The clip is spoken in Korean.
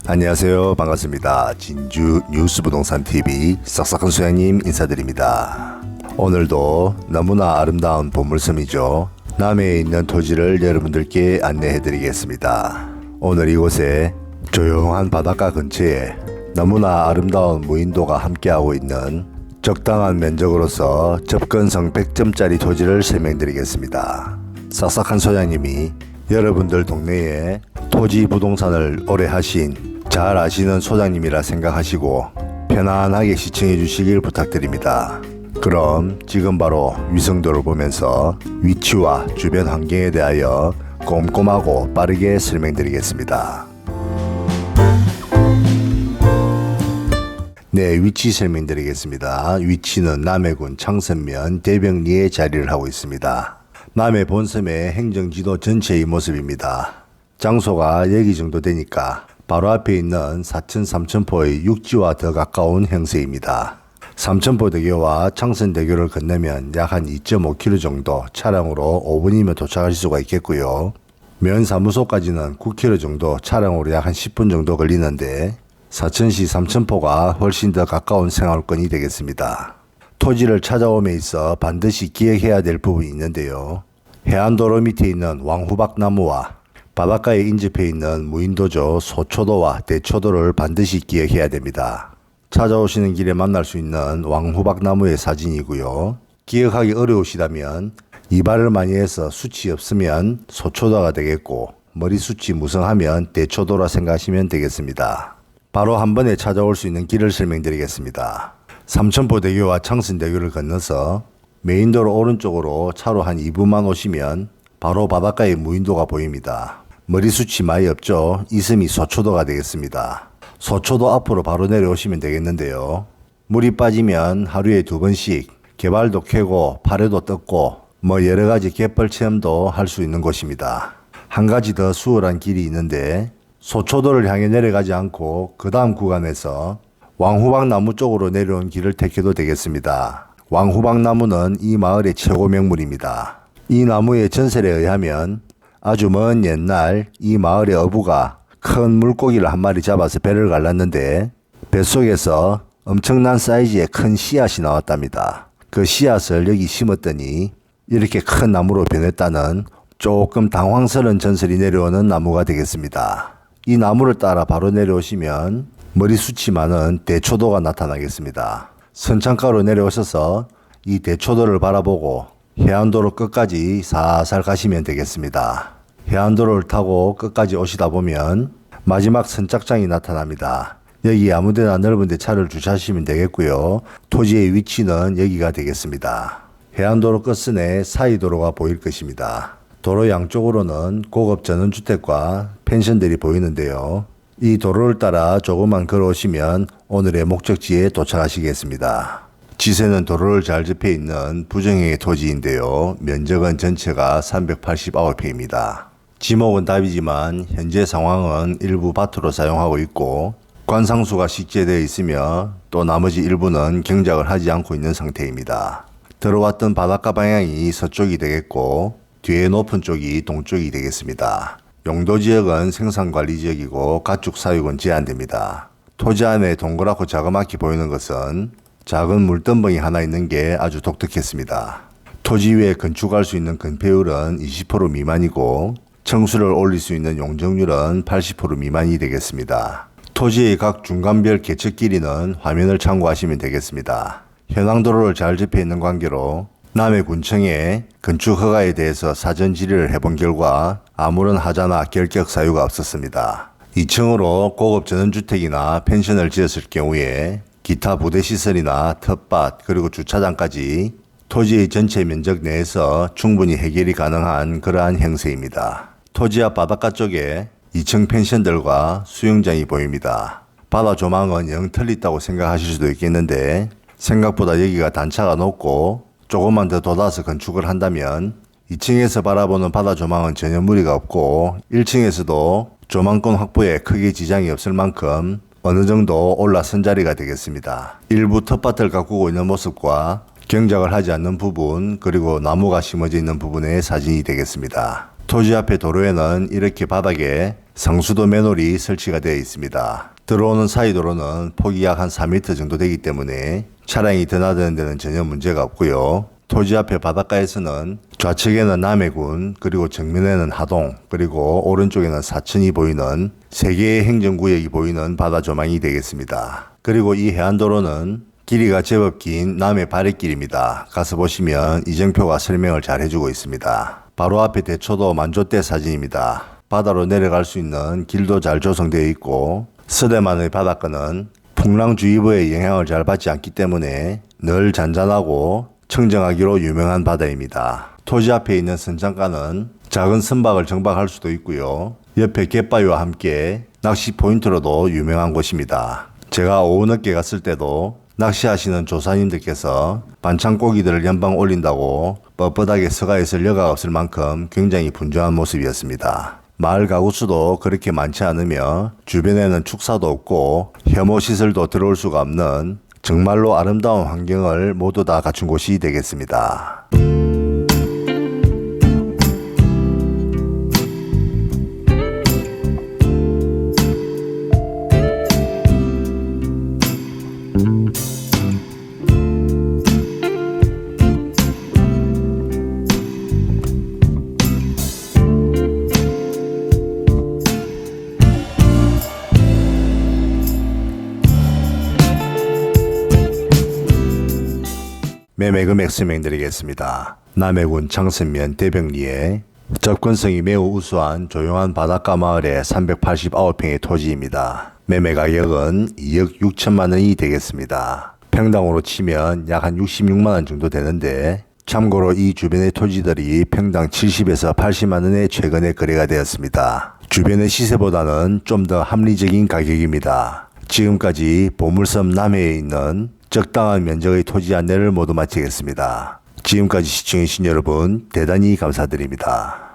안녕하세요. 반갑습니다. 진주 뉴스부동산TV 싹싹한 소장님 인사드립니다. 오늘도 너무나 아름다운 보물섬이죠. 남해에 있는 토지를 여러분들께 안내해드리겠습니다. 오늘 이곳에 조용한 바닷가 근처에 너무나 아름다운 무인도가 함께하고 있는 적당한 면적으로서 접근성 100점짜리 토지를 설명드리겠습니다. 싹싹한 소장님이 여러분들 동네에 토지 부동산을 오래 하신 잘 아시는 소장님이라 생각하시고 편안하게 시청해 주시길 부탁드립니다. 그럼 지금 바로 위성도를 보면서 위치와 주변 환경에 대하여 꼼꼼하고 빠르게 설명드리겠습니다. 네, 위치 설명드리겠습니다. 위치는 남해군 창선면 대병리에 자리를 하고 있습니다. 남해 본섬의 행정지도 전체의 모습입니다. 장소가 여기 정도 되니까 바로 앞에 있는 사천 삼천포의 육지와 더 가까운 형세입니다. 삼천포대교와 창선대교를 건너면 약 한 2.5km 정도 차량으로 5분이면 도착할 수가 있겠고요. 면사무소까지는 9km 정도 차량으로 약 한 10분 정도 걸리는데 사천시 삼천포가 훨씬 더 가까운 생활권이 되겠습니다. 토지를 찾아옴에 있어 반드시 기억해야 될 부분이 있는데요. 해안도로 밑에 있는 왕후박나무와 바닷가에 인접해 있는 무인도죠. 소초도와 대초도를 반드시 기억해야 됩니다. 찾아오시는 길에 만날 수 있는 왕후박나무의 사진이고요. 기억하기 어려우시다면 이발을 많이 해서 숱이 없으면 소초도가 되겠고 머리숱이 무성하면 대초도라 생각하시면 되겠습니다. 바로 한 번에 찾아올 수 있는 길을 설명드리겠습니다. 삼천포대교와 창선대교를 건너서 메인도로 오른쪽으로 차로 한 2분만 오시면 바로 바닷가에 무인도가 보입니다. 머리숱이 많이 없죠. 이 섬이 소초도가 되겠습니다. 소초도 앞으로 바로 내려오시면 되겠는데요. 물이 빠지면 하루에 2번씩 개발도 캐고 파래도 뜯고 여러가지 갯벌 체험도 할 수 있는 곳입니다. 한 가지 더 수월한 길이 있는데 소초도를 향해 내려가지 않고 그 다음 구간에서 왕후박나무 쪽으로 내려온 길을 택해도 되겠습니다. 왕후박나무는 이 마을의 최고 명물입니다. 이 나무의 전설에 의하면 아주 먼 옛날 이 마을의 어부가 큰 물고기를 한 마리 잡아서 배를 갈랐는데 뱃속에서 엄청난 사이즈의 큰 씨앗이 나왔답니다. 그 씨앗을 여기 심었더니 이렇게 큰 나무로 변했다는 조금 당황스러운 전설이 내려오는 나무가 되겠습니다. 이 나무를 따라 바로 내려오시면 머리숱이 많은 대초도가 나타나겠습니다. 선창가로 내려오셔서 이 대초도를 바라보고 해안도로 끝까지 살살 가시면 되겠습니다. 해안도로를 타고 끝까지 오시다 보면 마지막 선착장이 나타납니다. 여기 아무데나 넓은 데 차를 주차하시면 되겠고요. 토지의 위치는 여기가 되겠습니다. 해안도로 끝선에 사이도로가 보일 것입니다. 도로 양쪽으로는 고급 전원주택과 펜션들이 보이는데요. 이 도로를 따라 조금만 걸어오시면 오늘의 목적지에 도착하시겠습니다. 지세는 도로를 잘 접해 있는 부정형의 토지인데요. 면적은 전체가 389평입니다. 지목은 답이지만 현재 상황은 일부 밭으로 사용하고 있고 관상수가 식재되어 있으며 또 나머지 일부는 경작을 하지 않고 있는 상태입니다. 들어왔던 바닷가 방향이 서쪽이 되겠고 뒤에 높은 쪽이 동쪽이 되겠습니다. 용도지역은 생산관리지역이고 가축사육은 제한됩니다. 토지 안에 동그랗고 자그맣게 보이는 것은 작은 물덤벙이 하나 있는 게 아주 독특했습니다. 토지 위에 건축할 수 있는 건폐율은 20% 미만이고 청수를 올릴 수 있는 용적률은 80% 미만이 되겠습니다. 토지의 각 중간별 개척 길이는 화면을 참고하시면 되겠습니다. 현황도로를 잘 접해 있는 관계로 남해군청에 건축 허가에 대해서 사전 질의를 해본 결과 아무런 하자나 결격 사유가 없었습니다. 2층으로 고급 전원주택이나 펜션을 지었을 경우에 기타 부대시설이나 텃밭 그리고 주차장까지 토지의 전체 면적 내에서 충분히 해결이 가능한 그러한 형세입니다. 토지 앞 바닷가 쪽에 2층 펜션들과 수영장이 보입니다. 바다 조망은 영 틀리다고 생각하실 수도 있겠는데 생각보다 여기가 단차가 높고 조금만 더 돋아서 건축을 한다면 2층에서 바라보는 바다 조망은 전혀 무리가 없고 1층에서도 조망권 확보에 크게 지장이 없을 만큼 어느 정도 올라선 자리가 되겠습니다. 일부 텃밭을 가꾸고 있는 모습과 경작을 하지 않는 부분 그리고 나무가 심어져 있는 부분의 사진이 되겠습니다. 토지 앞의 도로에는 이렇게 바닥에 상수도 맨홀이 설치가 되어 있습니다. 들어오는 사이도로는 폭이 약 한 4m 정도 되기 때문에 차량이 드나드는 데는 전혀 문제가 없고요. 토지 앞에 바닷가에서는 좌측에는 남해군, 그리고 정면에는 하동, 그리고 오른쪽에는 사천이 보이는 3개의 행정구역이 보이는 바다 조망이 되겠습니다. 그리고 이 해안도로는 길이가 제법 긴 남해 바랫길입니다. 가서 보시면 이정표가 설명을 잘 해주고 있습니다. 바로 앞에 대초도 만조대 사진입니다. 바다로 내려갈 수 있는 길도 잘 조성되어 있고 서대만의 바닷가는 풍랑주의보의 영향을 잘 받지 않기 때문에 늘 잔잔하고 청정하기로 유명한 바다입니다. 토지 앞에 있는 선장가는 작은 선박을 정박할 수도 있고요. 옆에 갯바위와 함께 낚시 포인트로도 유명한 곳입니다. 제가 오후 늦게 갔을 때도 낚시하시는 조사님들께서 반창고기들을 연방 올린다고 뻣뻣하게 서가 있을 여가 없을 만큼 굉장히 분주한 모습이었습니다. 마을 가구수도 그렇게 많지 않으며 주변에는 축사도 없고 혐오시설도 들어올 수가 없는 정말로 아름다운 환경을 모두 다 갖춘 곳이 되겠습니다. 매매 금액 설명드리겠습니다. 남해군 창선면 대병리에 접근성이 매우 우수한 조용한 바닷가 마을의 389평의 토지입니다. 매매 가격은 2억 6천만 원이 되겠습니다. 평당으로 치면 약 한 66만 원 정도 되는데 참고로 이 주변의 토지들이 평당 70에서 80만 원에 최근에 거래가 되었습니다. 주변의 시세보다는 좀 더 합리적인 가격입니다. 지금까지 보물섬 남해에 있는 적당한 면적의 토지 안내를 모두 마치겠습니다. 지금까지 시청해주신 여러분 대단히 감사드립니다.